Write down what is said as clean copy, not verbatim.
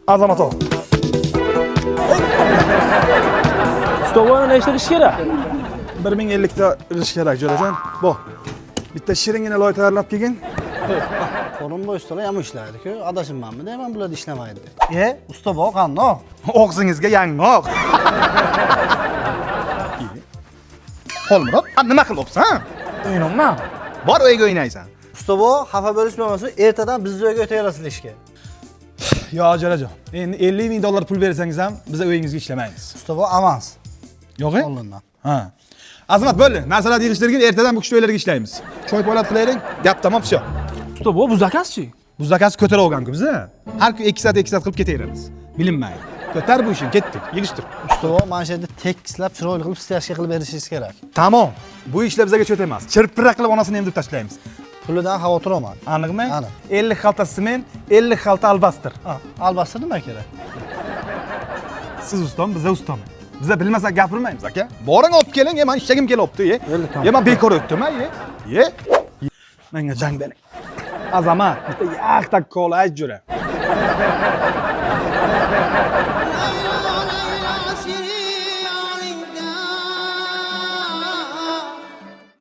Azamat ol. Stoboni nechta ish kerak? 1050 ta ish kerak, Jo'rajon. Bu. Bitta shiringina loy tayyorlab kelgin. Qo'lim bo'y ustalar ham ishlaydi-ku. Adashimmanmi deyman, bular ishlamaydi. Usta bu qandoq? Og'zingizga yangoq. Xolmurod, nima qilyapsan? O'ynayman. Bor uyga o'ynaysan. Usta bu xafa bo'lishmasin, ertadan bizni uyga o'taverasiz ishga. Yo, Jo'rajon. Endi 50 ming dollar pul bersangiz ham biz uyingizga ishlamaymiz. Usta bu avans. Yo'q-e? Oldindan. Ha. Azamat bo'ldi. Narsalarni yig'ishtirgin, ertadan bu kishi to'ylarga ishlaymiz. Choy po'lat qilaylik. Gap tamom, всё. Usta bu zakazchi. Bu zakaz ko'tara olgan-ku biz. Har kun 2 soat qilib ketaveramiz. Bilinmaydi. Ko'tar bu ishni, ketdik. Yig'ishtir. Usta bu mana shu yerda tekislab, chiroyli qilib stashka qilib berishingiz kerak. Tamom. Bu ishlar bizga cho't emas. Chirpira qilib onasini emdirib tashlaymiz. Pulidan xavotir olmang. Aniqmi? Aniq. 50 xalta sement, 50 xalta albastir. Albatta nima kerak? Siz ustom, biz ustom. Biz bilmasak gapirmaymiz, aka. Boring olib keling, men ishagim kelyapti, men bekor o'tdim, ye. Menga jang bering. Azamat, bitta yaqtak kola ayt jo'ra.